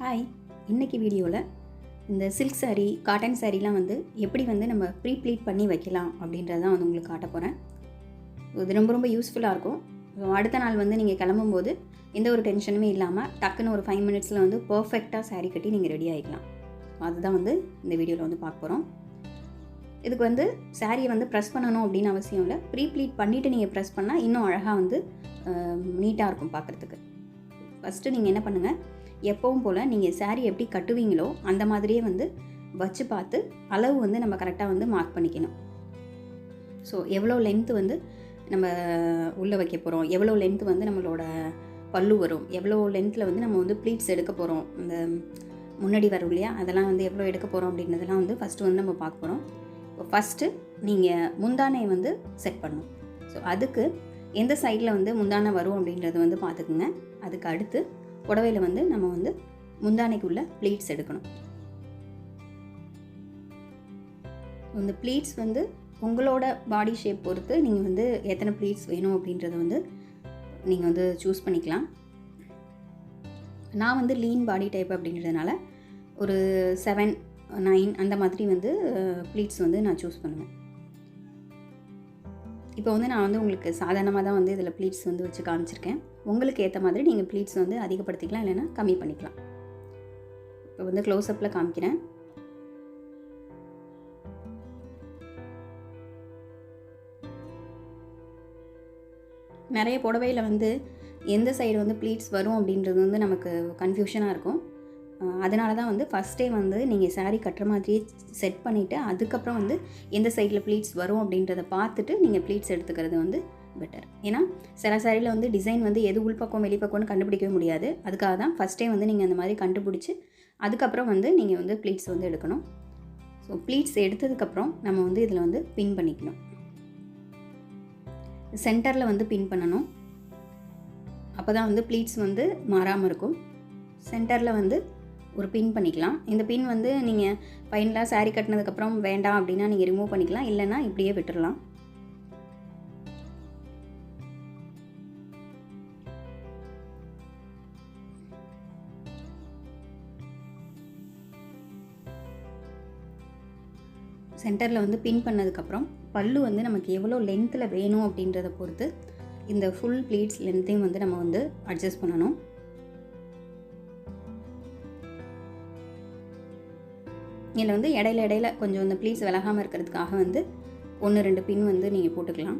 Hi, இன்றைக்கி வீடியோவில் இந்த சில்க் சாரீ, காட்டன் சாரீலாம் வந்து எப்படி வந்து நம்ம ப்ரீப்ளீட் பண்ணி வைக்கலாம் அப்படின்றத தான் வந்து உங்களுக்கு காட்ட போகிறேன். இது ரொம்ப ரொம்ப யூஸ்ஃபுல்லாக இருக்கும். அடுத்த நாள் வந்து நீங்கள் கிளம்பும்போது எந்த ஒரு டென்ஷனுமே இல்லாமல் டக்குன்னு ஒரு 5 மினிட்ஸில் வந்து பர்ஃபெக்டாக சாரீ கட்டி நீங்கள் ரெடி ஆகிக்கலாம். அதுதான் வந்து இந்த வீடியோவில் வந்து பார்க்க போகிறோம். இதுக்கு வந்து சாரியை வந்து ப்ரெஸ் பண்ணணும் அப்படின்னு அவசியம் இல்லை. ப்ரீப்ளீட் பண்ணிவிட்டு நீங்கள் ப்ரெஸ் பண்ணால் இன்னும் அழகாக வந்து நீட்டாக இருக்கும் பார்க்குறதுக்கு. ஃபஸ்ட்டு நீங்கள் என்ன பண்ணுங்கள், எப்பவும் போல் நீங்கள் சாரீ எப்படி கட்டுவீங்களோ அந்த மாதிரியே வந்து வச்சு பார்த்து அளவு வந்து நம்ம கரெக்டாக வந்து மார்க் பண்ணிக்கணும். ஸோ எவ்வளோ லென்த்து வந்து நம்ம உள்ளே வைக்க போகிறோம், எவ்வளோ லென்த்து வந்து நம்மளோட பல்லு வரும், எவ்வளோ லென்த்தில் வந்து நம்ம வந்து ப்ளீட்ஸ் எடுக்க போகிறோம், இந்த முன்னாடி வரும் இல்லையா, அதெல்லாம் வந்து எவ்வளோ எடுக்க போகிறோம் அப்படின்றதெல்லாம் வந்து ஃபஸ்ட்டு வந்து நம்ம பார்க்க போகிறோம். இப்போ ஃபஸ்ட்டு நீங்கள் முந்தானை வந்து செட் பண்ணணும். ஸோ அதுக்கு எந்த சைடில் வந்து முந்தானை வரும் அப்படின்றத வந்து பார்த்துக்குங்க. அதுக்கு அடுத்து புடவையில் வந்து நம்ம வந்து முந்தானைக்குள்ள ப்ளீட்ஸ் எடுக்கணும். இந்த ப்ளீட்ஸ் வந்து உங்களோட பாடி ஷேப் பொறுத்து நீங்கள் வந்து எத்தனை ப்ளீட்ஸ் வேணும் அப்படின்றத வந்து நீங்கள் வந்து சூஸ் பண்ணிக்கலாம். நான் வந்து லீன் பாடி டைப் அப்படின்றதுனால ஒரு 7, 9 அந்த மாதிரி வந்து ப்ளீட்ஸ் வந்து நான் சூஸ் பண்ணுவேன். இப்போ வந்து நான் வந்து உங்களுக்கு சாதாரணமாக தான் வந்து இதில் ப்ளீட்ஸ் வந்து வச்சு காமிச்சிருக்கேன். உங்களுக்கு ஏற்ற மாதிரி நீங்கள் ப்ளீட்ஸ் வந்து அதிகப்படுத்திக்கலாம், இல்லைன்னா கம்மி பண்ணிக்கலாம். இப்போ வந்து க்ளோஸ்அப்பில் காமிக்கிறேன். நிறைய புடவையில் வந்து எந்த சைடு வந்து ப்ளீட்ஸ் வரும் அப்படின்றது வந்து நமக்கு கன்ஃபியூஷனாக இருக்கும். அதனால தான் வந்து ஃபஸ்ட்டே வந்து நீங்கள் சாரீ கட்டுற மாதிரியே செட் பண்ணிவிட்டு அதுக்கப்புறம் வந்து எந்த சைடில் ப்ளீட்ஸ் வரும் அப்படின்றத பார்த்துட்டு நீங்கள் ப்ளீட்ஸ் எடுத்துக்கிறது வந்து பெட்டர். ஏன்னா சில சாரியில் வந்து டிசைன் வந்து எது உள்பக்கம் வெளிப்பக்கம்னு கண்டுபிடிக்கவே முடியாது. அதுக்காக தான் ஃபஸ்ட்டே வந்து நீங்கள் அந்த மாதிரி கண்டுபிடிச்சி அதுக்கப்புறம் வந்து நீங்கள் வந்து ப்ளீட்ஸ் வந்து எடுக்கணும். ஸோ ப்ளீட்ஸ் எடுத்ததுக்கப்புறம் நம்ம வந்து இதில் வந்து பின் பண்ணிக்கணும். சென்டரில் வந்து பின் பண்ணணும். அப்போ தான் வந்து ப்ளீட்ஸ் வந்து மாறாமல் இருக்கும். சென்டரில் வந்து ஒரு பின் பண்ணிக்கலாம். இந்த பின் வந்து நீங்கள் ஃபைனலாக சாரீ கட்டினதுக்கப்புறம் வேண்டாம் அப்படின்னா நீங்கள் ரிமூவ் பண்ணிக்கலாம், இல்லைன்னா இப்படியே விட்டுடலாம். சென்டரில் வந்து பின் பண்ணதுக்கப்புறம் பல்லு வந்து நமக்கு எவ்வளோ லென்த்தில் வேணும் அப்படின்றத பொறுத்து இந்த ஃபுல் ப்ளீட்ஸ் லென்த்தையும் வந்து நம்ம வந்து அட்ஜஸ்ட் பண்ணணும். இதில் வந்து இடையில கொஞ்சம் இந்த ப்ளீட்ஸ் விலகாமல் இருக்கிறதுக்காக வந்து 1-2 பின் வந்து நீங்கள் போட்டுக்கலாம்.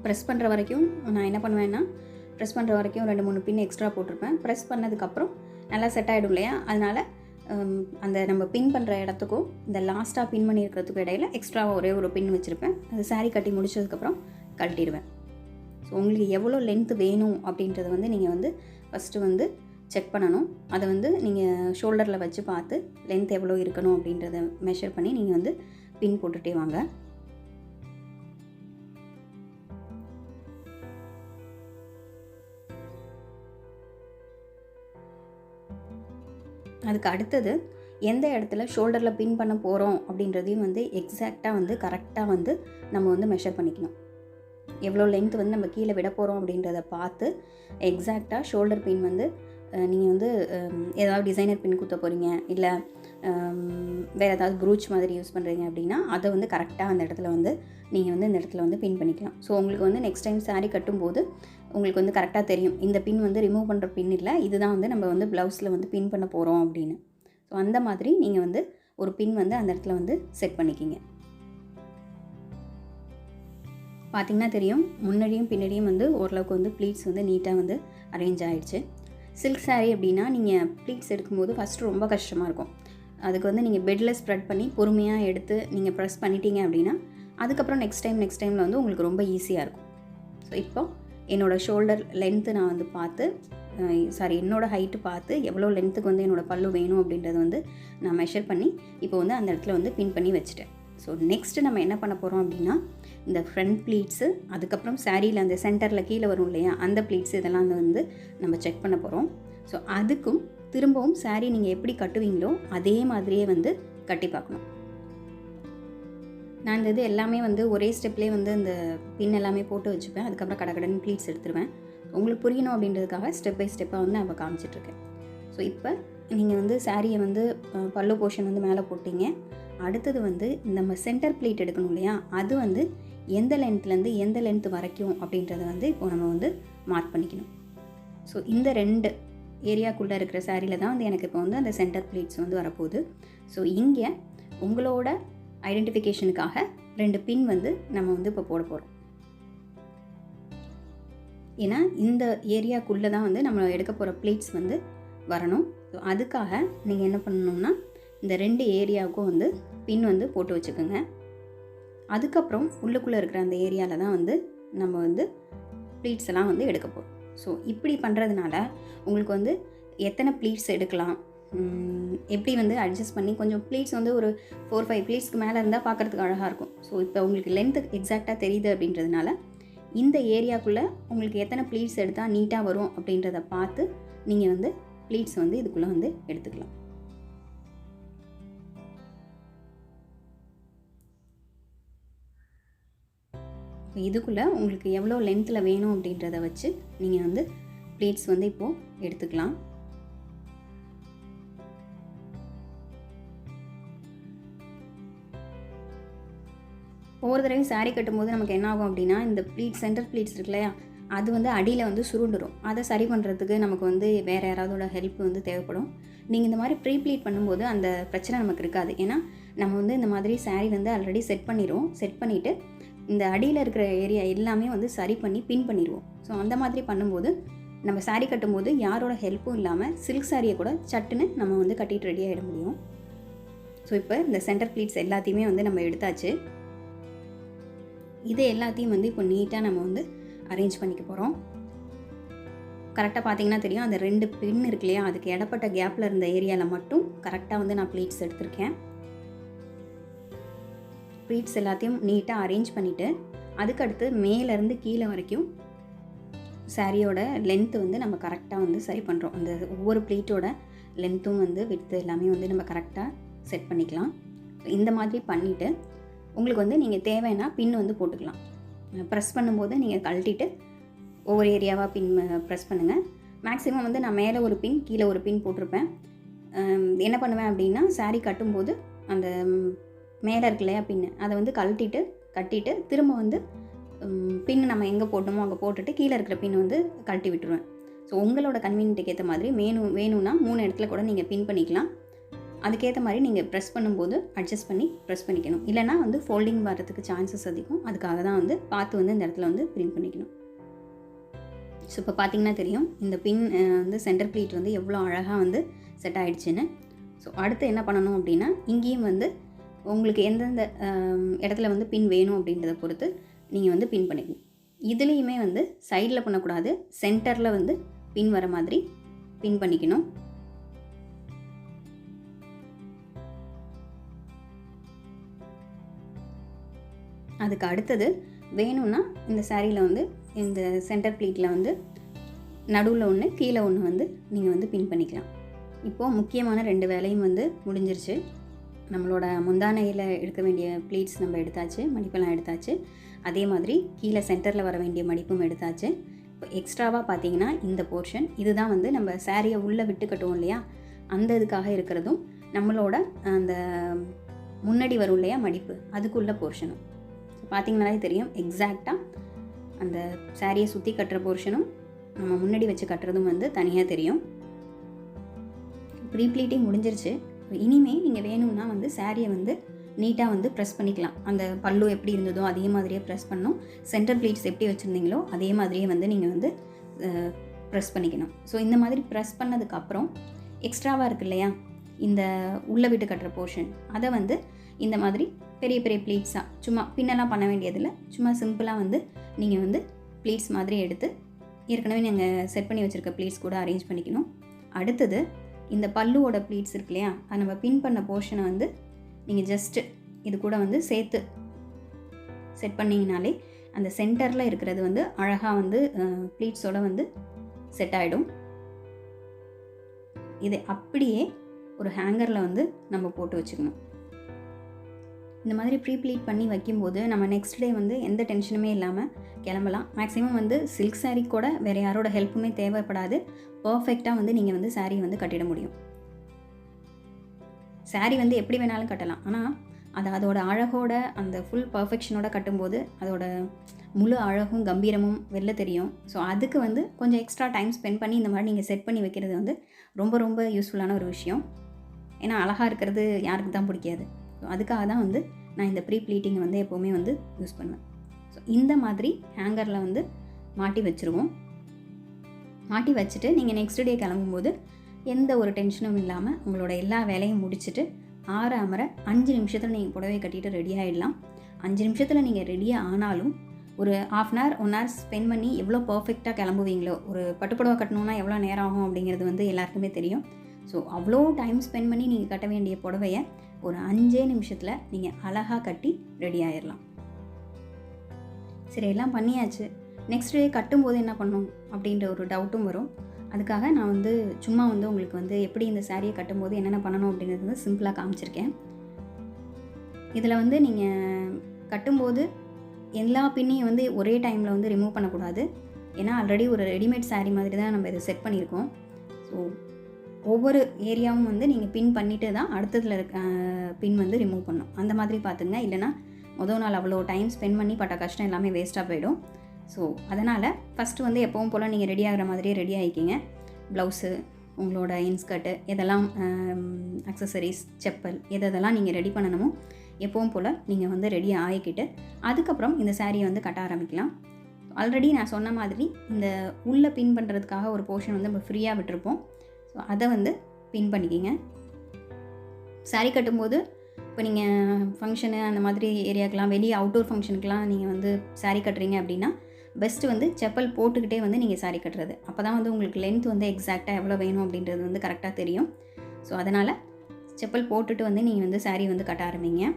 ப்ரெஸ் பண்ணுற வரைக்கும் நான் என்ன பண்ணுவேன்னா, ப்ரெஸ் பண்ணுற வரைக்கும் 2-3 பின் எக்ஸ்ட்ரா போட்டிருப்பேன். ப்ரெஸ் பண்ணதுக்கப்புறம் நல்லா செட் ஆகிடும் இல்லையா, அதனால் அந்த நம்ம பின் பண்ணுற இடத்துக்கும் இந்த லாஸ்ட்டாக பின் பண்ணியிருக்கிறதுக்கும் இடையில எக்ஸ்ட்ராவாக ஒரே ஒரு பின் வச்சுருப்பேன். அது சாரீ கட்டி முடிச்சதுக்கப்புறம் கழட்டிடுவேன். ஸோ உங்களுக்கு எவ்வளோ லென்த்து வேணும் அப்படின்றத வந்து நீங்கள் வந்து ஃபஸ்ட்டு வந்து செக் பண்ணணும். அதை வந்து நீங்கள் ஷோல்டரில் வச்சு பார்த்து லென்த் எவ்வளோ இருக்கணும் அப்படின்றத மெஷர் பண்ணி நீங்கள் வந்து பின் போட்டுகிட்டே வாங்க. அதுக்கு அடுத்தது எந்த இடத்துல ஷோல்டரில் பின் பண்ண போகிறோம் அப்படின்றதையும் வந்து எக்ஸாக்டாக வந்து கரெக்டாக வந்து நம்ம வந்து மெஷர் பண்ணிக்கணும். எவ்வளோ லென்த் வந்து நம்ம கீழே விட போகிறோம் அப்படின்றத பார்த்து எக்ஸாக்டாக ஷோல்டர் பின் வந்து நீங்கள் வந்து ஏதாவது டிசைனர் பின் குத்த போகிறீங்க, இல்லை வேறு ஏதாவது ப்ரூச் மாதிரி யூஸ் பண்ணுறீங்க அப்படின்னா அதை வந்து கரெக்டாக அந்த இடத்துல வந்து நீங்கள் வந்து இந்த இடத்துல வந்து பின் பண்ணிக்கலாம். ஸோ உங்களுக்கு வந்து நெக்ஸ்ட் டைம் சாரீ கட்டும்போது உங்களுக்கு வந்து கரெக்டாக தெரியும், இந்த பின் வந்து ரிமூவ் பண்ணுற பின் இல்லை, இதுதான் வந்து நம்ம வந்து ப்ளவுஸில் வந்து பின் பண்ண போகிறோம் அப்படின்னு. ஸோ அந்த மாதிரி நீங்கள் வந்து ஒரு பின் வந்து அந்த இடத்துல வந்து செட் பண்ணிக்கிங்க. பார்த்திங்கன்னா தெரியும், முன்னாடியும் பின்னாடியும் வந்து ஓரளவுக்கு வந்து ப்ளீட்ஸ் வந்து நீட்டாக வந்து அரேஞ்ச் ஆகிடுச்சு. சில்க் சாரீ அப்படின்னா நீங்கள் ப்ளீட்ஸ் எடுக்கும்போது ஃபஸ்ட்டு ரொம்ப கஷ்டமாக இருக்கும். அதுக்கு வந்து நீங்கள் பெட்டில் ஸ்ப்ரெட் பண்ணி பொறுமையாக எடுத்து நீங்கள் ப்ரெஸ் பண்ணிட்டீங்க அப்படின்னா அதுக்கப்புறம் நெக்ஸ்ட் டைமில் வந்து உங்களுக்கு ரொம்ப ஈஸியாக இருக்கும். ஸோ இப்போ என்னோடய ஷோல்டர் லென்த்து நான் வந்து பார்த்து என்னோடய ஹைட்டு பார்த்து எவ்வளோ லென்த்துக்கு வந்து என்னோடய பல்லு வேணும் அப்படின்றத வந்து நான் மெஷர் பண்ணி இப்போ வந்து அந்த இடத்துல வந்து பின் பண்ணி வச்சுட்டேன். ஸோ நெக்ஸ்ட்டு நம்ம என்ன பண்ண போகிறோம் அப்படின்னா, இந்த ஃப்ரண்ட் ப்ளீட்ஸு, அதுக்கப்புறம் சாரியில் அந்த சென்டரில் கீழே வரும் இல்லையா அந்த ப்ளீட்ஸு, இதெல்லாம் வந்து நம்ம செக் பண்ண போகிறோம். ஸோ அதுக்கும் திரும்பவும் சாரீ நீங்கள் எப்படி கட்டுவீங்களோ அதே மாதிரியே வந்து கட்டி பார்க்கணும். நான் இந்த இது எல்லாமே வந்து ஒரே ஸ்டெப்லேயே வந்து இந்த பின் எல்லாமே போட்டு வச்சுப்பேன். அதுக்கப்புறம் கடகடன்னு ப்ளீட்ஸ் எடுத்துருவேன். உங்களுக்கு புரியணும் அப்படின்றதுக்காக ஸ்டெப் பை ஸ்டெப்பாக வந்து நான் காமிச்சிட்ருக்கேன். ஸோ இப்போ நீங்கள் வந்து சாரியை வந்து பல்லு போர்ஷன் வந்து மேலே போட்டிங்க. அடுத்தது வந்து நம்ம சென்டர் ப்ளீட் எடுக்கணும் இல்லையா, அது வந்து எந்த லென்த்லேருந்து எந்த லென்த் வரைக்கும் அப்படின்றத வந்து இப்போ நம்ம வந்து மார்க் பண்ணிக்கணும். ஸோ இந்த 2 ஏரியாக்குள்ளே இருக்கிற சாரியில் தான் வந்து எனக்கு இப்போ வந்து அந்த சென்டர் ப்ளீட்ஸ் வந்து வரப்போகுது. ஸோ இங்கே உங்களோட ஐடென்டிஃபிகேஷனுக்காக 2 பின் வந்து நம்ம வந்து இப்போ போட போகிறோம். ஏன்னா இந்த ஏரியாக்குள்ளே தான் வந்து நம்ம எடுக்க போகிற ப்ளீட்ஸ் வந்து வரணும். ஸோ அதுக்காக நீங்கள் என்ன பண்ணணும்னா இந்த 2 ஏரியாவுக்கும் வந்து பின் வந்து போட்டு வச்சுக்கோங்க. அதுக்கப்புறம் உள்ளுக்குள்ளே இருக்கிற அந்த ஏரியாவில் தான் வந்து நம்ம வந்து ப்ளீட்ஸ் எல்லாம் வந்து எடுக்க போகிறோம். ஸோ இப்படி பண்ணுறதுனால உங்களுக்கு வந்து எத்தனை ப்ளீட்ஸ் எடுக்கலாம், எப்படி வந்து அட்ஜஸ்ட் பண்ணி கொஞ்சம் ப்ளீட்ஸ் வந்து ஒரு 4-5 ப்ளீட்ஸ்க்கு மேலே இருந்தால் பார்க்குறதுக்கு அழகாக இருக்கும். ஸோ இப்போ உங்களுக்கு லென்த்து எக்ஸாக்டாக தெரியுது அப்படின்றதுனால இந்த ஏரியாக்குள்ளே உங்களுக்கு எத்தனை ப்ளீட்ஸ் எடுத்தால் நீட்டாக வரும் அப்படின்றத பார்த்து நீங்கள் வந்து ப்ளீட்ஸ் வந்து இதுக்குள்ளே வந்து எடுத்துக்கலாம். இதுக்குள்ளே உங்களுக்கு எவ்வளோ லென்த்தில் வேணும் அப்படின்றத வச்சு நீங்கள் வந்து ப்ளீட்ஸ் வந்து இப்போது எடுத்துக்கலாம். ஒவ்வொரு தடவையும் சாரீ கட்டும்போது நமக்கு என்ன ஆகும் அப்படின்னா இந்த ப்ளீட்ஸ் சென்டர் ப்ளீட்ஸ் இருக்கு இல்லையா, அது வந்து அடியில் வந்து சுருண்டுடும். அதை சரி பண்ணுறதுக்கு நமக்கு வந்து வேறு யாராவதோட ஹெல்ப் வந்து தேவைப்படும். நீங்கள் இந்த மாதிரி ப்ரீ ப்ளீட் பண்ணும்போது அந்த பிரச்சனை நமக்கு இருக்காது. ஏன்னா நம்ம வந்து இந்த மாதிரி சாரீ வந்து ஆல்ரெடி செட் பண்ணிவிட்டு இந்த அடியில் இருக்கிற ஏரியா எல்லாமே வந்து சரி பண்ணி பின் பண்ணிடுவோம். ஸோ அந்த மாதிரி பண்ணும்போது நம்ம சாரீ கட்டும்போது யாரோட ஹெல்ப்பும் இல்லாமல் சில்க் சாரியை கூட சட்டுன்னு நம்ம வந்து கட்டிட்டு ரெடி ஆகிட முடியும். ஸோ இப்போ இந்த சென்டர் ப்ளீட்ஸ் எல்லாத்தையுமே வந்து நம்ம எடுத்தாச்சு. இது எல்லாத்தையும் வந்து இப்போ நீட்டாக நம்ம வந்து அரேஞ்ச் பண்ணிக்க போகிறோம். கரெக்டாக பார்த்தீங்கன்னா தெரியும், அந்த 2 பின் இருக்கு இல்லையா, அதுக்கு இடப்பட்ட கேப்பில் இருந்த ஏரியாவில் மட்டும் கரெக்டாக வந்து நான் ப்ளீட்ஸ் எடுத்திருக்கேன். ப்ளீட்ஸ் எல்லாத்தையும் நீட்டாக அரேஞ்ச் பண்ணிவிட்டு அதுக்கடுத்து மேலேருந்து கீழே வரைக்கும் சாரியோட லென்த்து வந்து நம்ம கரெக்டாக வந்து சரி பண்ணுறோம். அந்த ஒவ்வொரு ப்ளீட்டோட லென்த்தும் வந்து விட்த்து எல்லாமே வந்து நம்ம கரெக்டாக செட் பண்ணிக்கலாம். இந்த மாதிரி பண்ணிவிட்டு உங்களுக்கு வந்து நீங்கள் தேவைன்னா பின் வந்து போட்டுக்கலாம். ப்ரெஸ் பண்ணும்போது நீங்கள் கழட்டிட்டு ஒவ்வொரு ஏரியாவாக பின் ப்ரெஸ் பண்ணுங்கள். மேக்ஸிமம் வந்து நான் மேலே ஒரு பின் கீழே ஒரு பின் போட்டிருப்பேன். என்ன பண்ணுவேன் அப்படின்னா சாரீ கட்டும்போது அந்த மேலே இருக்கு இல்லையா பின்னு, அதை வந்து கட்டிட்டு திரும்ப வந்து பின் நம்ம எங்கே போட்டோமோ அங்கே போட்டுட்டு கீழே இருக்கிற பின் வந்து கழட்டி விட்டுருவேன். ஸோ உங்களோட கன்வீனியன்ட்டுக்கு ஏற்ற மாதிரி வேணும்னா 3 இடத்துல கூட நீங்கள் பின் பண்ணிக்கலாம். அதுக்கேற்ற மாதிரி நீங்கள் ப்ரெஸ் பண்ணும்போது அட்ஜஸ்ட் பண்ணி ப்ரெஸ் பண்ணிக்கணும். இல்லைனா வந்து ஃபோல்டிங் வர்றதுக்கு சான்சஸ் அதிகம். அதுக்காக தான் வந்து பார்த்து வந்து இந்த இடத்துல வந்து பின் பண்ணிக்கணும். ஸோ இப்போ பார்த்தீங்கன்னா தெரியும் இந்த பின் வந்து சென்டர் ப்ளீட் வந்து எவ்வளோ அழகாக வந்து செட் ஆகிடுச்சின்னு. ஸோ அடுத்து என்ன பண்ணணும் அப்படின்னா இங்கேயும் வந்து உங்களுக்கு எந்தெந்த இடத்துல வந்து பின் வேணும் அப்படின்றத பொறுத்து நீங்கள் வந்து பின் பண்ணிக்கணும். இதுலேயுமே வந்து சைடில் பண்ணக்கூடாது, சென்டரில் வந்து பின் வர மாதிரி பின் பண்ணிக்கணும். அதுக்கு அடுத்தது வேணும்னா இந்த சாரியில் வந்து இந்த சென்டர் ப்ளீட்டில் வந்து நடுவில் ஒன்று கீழே ஒன்று வந்து நீங்கள் வந்து பின் பண்ணிக்கலாம். இப்போது முக்கியமான 2 வேலையும் வந்து முடிஞ்சிருச்சு. நம்மளோட முந்தானையில் எடுக்க வேண்டிய ப்ளீட்ஸ் நம்ம எடுத்தாச்சு, மடிப்பெல்லாம் எடுத்தாச்சு. அதே மாதிரி கீழே சென்டரில் வர வேண்டிய மடிப்பும் எடுத்தாச்சு. இப்போ எக்ஸ்ட்ராவாக பார்த்தீங்கன்னா இந்த போர்ஷன் இதுதான் வந்து நம்ம சாரியை உள்ளே விட்டு கட்டுவோம் இல்லையா, அந்த இதுக்காக இருக்கிறதும் நம்மளோட அந்த முன்னாடி வரும் இல்லையா மடிப்பு, அதுக்குள்ள போர்ஷனும் பார்த்தீங்கன்னாலே தெரியும். எக்ஸாக்டாக அந்த சாரியை சுற்றி கட்டுற போர்ஷனும் நம்ம முன்னாடி வச்சு கட்டுறதும் வந்து தனியாக தெரியும். ப்ரீ ப்ளீட்டிங் முடிஞ்சிருச்சு. இனிமேல் நீங்கள் வேணும்னா வந்து சாரியை வந்து நீட்டாக வந்து ப்ரெஸ் பண்ணிக்கலாம். அந்த பல்லு எப்படி இருந்ததோ அதே மாதிரியே ப்ரெஸ் பண்ணணும். சென்டர் ப்ளீட்ஸ் எப்படி வச்சுருந்தீங்களோ அதே மாதிரியே வந்து நீங்கள் வந்து ப்ரெஸ் பண்ணிக்கணும். ஸோ இந்த மாதிரி ப்ரெஸ் பண்ணதுக்கப்புறம் எக்ஸ்ட்ராவாக இருக்கு இல்லையா இந்த உள்ளே விட்டு கட்டுற போர்ஷன், அதை வந்து இந்த மாதிரி பெரிய பெரிய ப்ளீட்ஸாக சும்மா பின்னெல்லாம் பண்ண வேண்டியதில்லை, சும்மா சிம்பிளாக வந்து நீங்கள் வந்து ப்ளீட்ஸ் மாதிரி எடுத்து ஏற்கனவே நீங்கள் செட் பண்ணி வச்சுருக்க ப்ளீட்ஸ் கூட அரேஞ்ச் பண்ணிக்கணும். அடுத்தது இந்த பல்லுவோட ப்ளீட்ஸ் இருக்கு இல்லையா, அது நம்ம பின் பண்ண போர்ஷனை வந்து நீங்கள் ஜஸ்ட்டு இது கூட வந்து சேர்த்து செட் பண்ணிங்கனாலே அந்த சென்டரில் இருக்கிறது வந்து அழகாக வந்து ப்ளீட்ஸோடு வந்து செட் ஆகிடும். இதை அப்படியே ஒரு ஹேங்கரில் வந்து நம்ம போட்டு வச்சுக்கணும். இந்த மாதிரி ப்ரீப்ளீட் பண்ணி வைக்கும்போது நம்ம நெக்ஸ்ட் டே வந்து எந்த டென்ஷனுமே இல்லாமல் கிளம்பலாம். மேக்ஸிமம் வந்து சில்க் சாரீ கூட வேறு யாரோட ஹெல்ப்புமே தேவைப்படாது. பர்ஃபெக்டாக வந்து நீங்கள் வந்து சாரீ வந்து கட்டிட முடியும். சாரீ வந்து எப்படி வேணாலும் கட்டலாம். ஆனால் அதோட அழகோட அந்த ஃபுல் பர்ஃபெக்ஷனோட கட்டும்போது அதோட முழு அழகும் கம்பீரமும் வெளில தெரியும். ஸோ அதுக்கு வந்து கொஞ்சம் எக்ஸ்ட்ரா டைம் ஸ்பெண்ட் பண்ணி இந்த மாதிரி நீங்கள் செட் பண்ணி வைக்கிறது வந்து ரொம்ப ரொம்ப யூஸ்ஃபுல்லான ஒரு விஷயம். ஏன்னா அழகாக இருக்கிறது யாருக்கு தான் பிடிக்காது. ஸோ அதுக்காக தான் வந்து நான் இந்த ப்ரீ ப்ளீட்டிங்கை வந்து எப்போவுமே வந்து யூஸ் பண்ணுவேன். ஸோ இந்த மாதிரி ஹேங்கரில் வந்து மாட்டி வச்சுருவோம். மாட்டி வச்சுட்டு நீங்கள் நெக்ஸ்ட் டே கிளம்பும்போது எந்த ஒரு டென்ஷனும் இல்லாமல் உங்களோட எல்லா வேலையும் முடிச்சுட்டு ஆற அமர 5 நிமிஷத்தில் நீங்கள் புடவை கட்டிட்டு ரெடி ஆகிடலாம். 5 நிமிஷத்தில் நீங்கள் ரெடியாக ஆனாலும் ஒரு ½ hour 1 hour ஸ்பெண்ட் பண்ணி எவ்வளோ பர்ஃபெக்டாக கிளம்புவீங்களோ, ஒரு பட்டுப்புடவை கட்டணுன்னா எவ்வளோ நேரம் ஆகும் அப்படிங்கிறது வந்து எல்லாருக்குமே தெரியும். ஸோ அவ்வளோ டைம் ஸ்பெண்ட் பண்ணி நீங்கள் கட்ட வேண்டிய புடவையை ஒரு 5 நிமிஷத்தில் நீங்கள் அழகாக கட்டி ரெடி ஆகிடலாம். சரி, எல்லாம் பண்ணியாச்சு. நெக்ஸ்ட் டே கட்டும்போது என்ன பண்ணணும் அப்படின்ற ஒரு டவுட்டும் வரும். அதுக்காக நான் வந்து சும்மா வந்து உங்களுக்கு வந்து எப்படி இந்த சாரியை கட்டும்போது என்னென்ன பண்ணணும் அப்படிங்கிறது வந்து சிம்பிளாக காமிச்சிருக்கேன். இதில் வந்து நீங்கள் கட்டும்போது எல்லா பின்னையும் வந்து ஒரே டைமில் வந்து ரிமூவ் பண்ணக்கூடாது. ஏன்னா ஆல்ரெடி ஒரு ரெடிமேட் சாரீ மாதிரி தான் நம்ம இதை செட் பண்ணியிருக்கோம். ஸோ ஒவ்வொரு ஏரியாவும் வந்து நீங்கள் பின் பண்ணிவிட்டு தான் அடுத்ததில் இருக்க பின் வந்து ரிமூவ் பண்ணணும். அந்த மாதிரி பார்த்துங்க. இல்லைனா முதல் நாள் அவ்வளோ டைம் ஸ்பெண்ட் பண்ணி பட்ட கஷ்டம் எல்லாமே வேஸ்ட்டாக போயிடும். ஸோ அதனால் ஃபஸ்ட்டு வந்து எப்பவும் போல் நீங்கள் ரெடி ஆகிற மாதிரியே ரெடி ஆகிக்கிங்க. ப்ளவுஸு, உங்களோட இன்ஸ்கர்ட்டு, எதெல்லாம் அக்சசரிஸ், செப்பல் எதெல்லாம் நீங்கள் ரெடி பண்ணணுமோ எப்பவும் போல் நீங்கள் வந்து ரெடி ஆகிக்கிட்டு அதுக்கப்புறம் இந்த சாரியை வந்து கட்ட ஆரம்பிக்கலாம். ஆல்ரெடி நான் சொன்ன மாதிரி இந்த உள்ளே பின் பண்ணுறதுக்காக ஒரு போர்ஷன் வந்து நம்ம ஃப்ரீயாக விட்டுருப்போம். ஸோ அதை வந்து பின் பண்ணிக்கிங்க. சாரீ கட்டும்போது இப்போ நீங்கள் ஃபங்க்ஷனு அந்த மாதிரி ஏரியாக்கெலாம், வெளியே அவுட்டோர் ஃபங்க்ஷனுக்கெலாம் நீங்கள் வந்து சாரீ கட்டுறீங்க அப்படின்னா பெஸ்ட்டு வந்து செப்பல் போட்டுக்கிட்டே வந்து நீங்கள் சாரீ கட்டுறது. அப்போ தான் வந்து உங்களுக்கு லென்த் வந்து எக்ஸாக்டாக எவ்வளோ வேணும் அப்படின்றது வந்து கரெக்டாக தெரியும். ஸோ அதனால் செப்பல் போட்டுட்டு வந்து நீங்கள் வந்து சாரீ வந்து கட்ட ஆரம்பிங்க.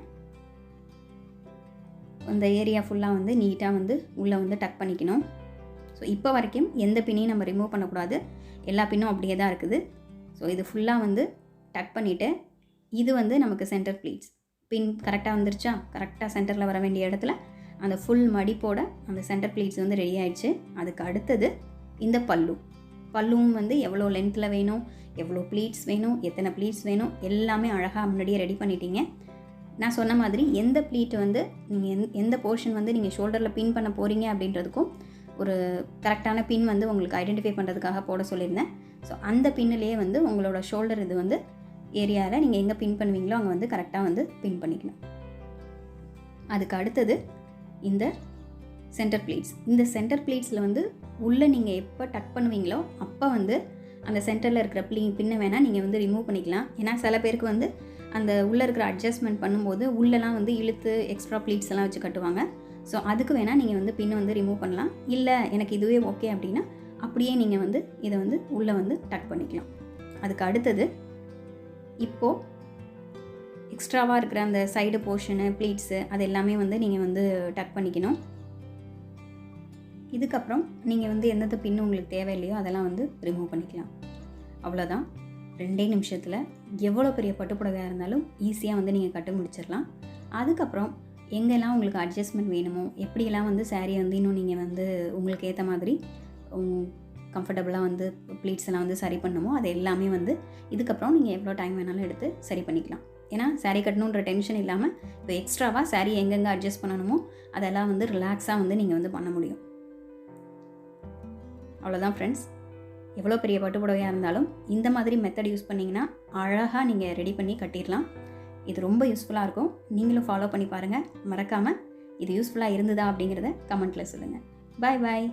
அந்த ஏரியா ஃபுல்லாக வந்து நீட்டாக வந்து உள்ளே வந்து டக் பண்ணிக்கணும். ஸோ இப்போ வரைக்கும் எந்த பின்னையும் நம்ம ரிமூவ் பண்ணக்கூடாது. எல்லா பின்னும் அப்படியே தான் இருக்குது. ஸோ இது ஃபுல்லாக வந்து டக் பண்ணிவிட்டு இது வந்து நமக்கு சென்டர் ப்ளீட்ஸ். பின் கரெக்டாக வந்துருச்சா? கரெக்டாக சென்டரில் வர வேண்டிய இடத்துல அந்த ஃபுல் மடிப்போட அந்த சென்டர் ப்ளீட்ஸ் வந்து ரெடி ஆகிடுச்சு. அதுக்கு அடுத்தது இந்த பல்லுவும் வந்து எவ்வளோ லென்த்தில் வேணும், எவ்வளோ ப்ளீட்ஸ் வேணும், எத்தனை ப்ளீட்ஸ் வேணும் எல்லாமே அழகாக முன்னாடியே ரெடி பண்ணிட்டீங்க. நான் சொன்ன மாதிரி எந்த ப்ளீட் வந்து நீங்கள் எந்த போர்ஷன் வந்து நீங்கள் ஷோல்டரில் பின் பண்ண போகிறீங்க அப்படின்றதுக்கும் ஒரு கரெக்டான பின் வந்து உங்களுக்கு ஐடென்டிஃபை பண்ணுறதுக்காக போட சொல்லியிருந்தேன். ஸோ அந்த பின்னிலேயே வந்து உங்களோட ஷோல்டர் இது வந்து ஏரியாவில் நீங்கள் எங்கே பின் பண்ணுவீங்களோ அங்கே வந்து கரெக்டாக வந்து பின் பண்ணிக்கணும். அதுக்கு அடுத்தது இந்த சென்டர் ப்ளீட்ஸ். இந்த சென்டர் ப்ளீட்ஸில் வந்து உள்ளே நீங்கள் எப்போ டக் பண்ணுவீங்களோ அப்போ வந்து அந்த சென்டரில் இருக்கிற பின்னை வேணால் நீங்கள் வந்து ரிமூவ் பண்ணிக்கலாம். ஏன்னா சில பேருக்கு வந்து அந்த உள்ளே இருக்கிற அட்ஜஸ்ட்மெண்ட் பண்ணும்போது உள்ளெலாம் வந்து இழுத்து எக்ஸ்ட்ரா ப்ளீட்ஸ் எல்லாம் வச்சு கட்டுவாங்க. ஸோ அதுக்கு வேணால் நீங்கள் வந்து பின்னை வந்து ரிமூவ் பண்ணலாம். இல்லை எனக்கு இதுவே ஓகே அப்படின்னா அப்படியே நீங்கள் வந்து இதை வந்து உள்ளே வந்து டக் பண்ணிக்கலாம். அதுக்கு அடுத்தது இப்போது எக்ஸ்ட்ராவாக இருக்கிற அந்த சைடு போர்ஷனு, ப்ளீட்ஸு அது எல்லாமே வந்து நீங்கள் வந்து டக் பண்ணிக்கணும். இதுக்கப்புறம் நீங்கள் வந்து எந்தெந்த பின்னு உங்களுக்கு தேவையில்லையோ அதெல்லாம் வந்து ரிமூவ் பண்ணிக்கலாம். அவ்வளோதான். 2 நிமிஷத்தில் எவ்வளோ பெரிய பட்டுப்புடவையாக இருந்தாலும் ஈஸியாக வந்து நீங்கள் கட்டி முடிச்சிடலாம். அதுக்கப்புறம் எங்கெல்லாம் உங்களுக்கு அட்ஜஸ்ட்மெண்ட் வேணுமோ, எப்படியெல்லாம் வந்து சாரியை வந்து இன்னும் நீங்கள் வந்து உங்களுக்கு ஏற்ற மாதிரி கம்ஃபர்டபுளாக வந்து ப்ளீட்ஸ் எல்லாம் வந்து சரி பண்ணணுமோ அது எல்லாமே வந்து இதுக்கப்புறம் நீங்கள் எவ்வளோ டைம் வேணாலும் எடுத்து சரி பண்ணிக்கலாம். ஏன்னா சாரீ கட்டணுன்ற டென்ஷன் இல்லாமல் இப்போ எக்ஸ்ட்ராவாக சாரீ எங்கெங்கே அட்ஜஸ்ட் பண்ணணுமோ அதெல்லாம் வந்து ரிலாக்ஸாக வந்து நீங்கள் வந்து பண்ண முடியும். அவ்வளோதான் ஃப்ரெண்ட்ஸ். எவ்வளோ பெரிய பட்டு புடவையாக இருந்தாலும் இந்த மாதிரி மெத்தட் யூஸ் பண்ணிங்கன்னா அழகாக நீங்கள் ரெடி பண்ணி கட்டிடலாம். இது ரொம்ப யூஸ்ஃபுல்லாக இருக்கும். நீங்களும் ஃபாலோ பண்ணி பாருங்கள். மறக்காமல் இது யூஸ்ஃபுல்லாக இருந்ததா அப்படிங்கிறத கமெண்ட்டில் சொல்லுங்கள். பாய் பாய்.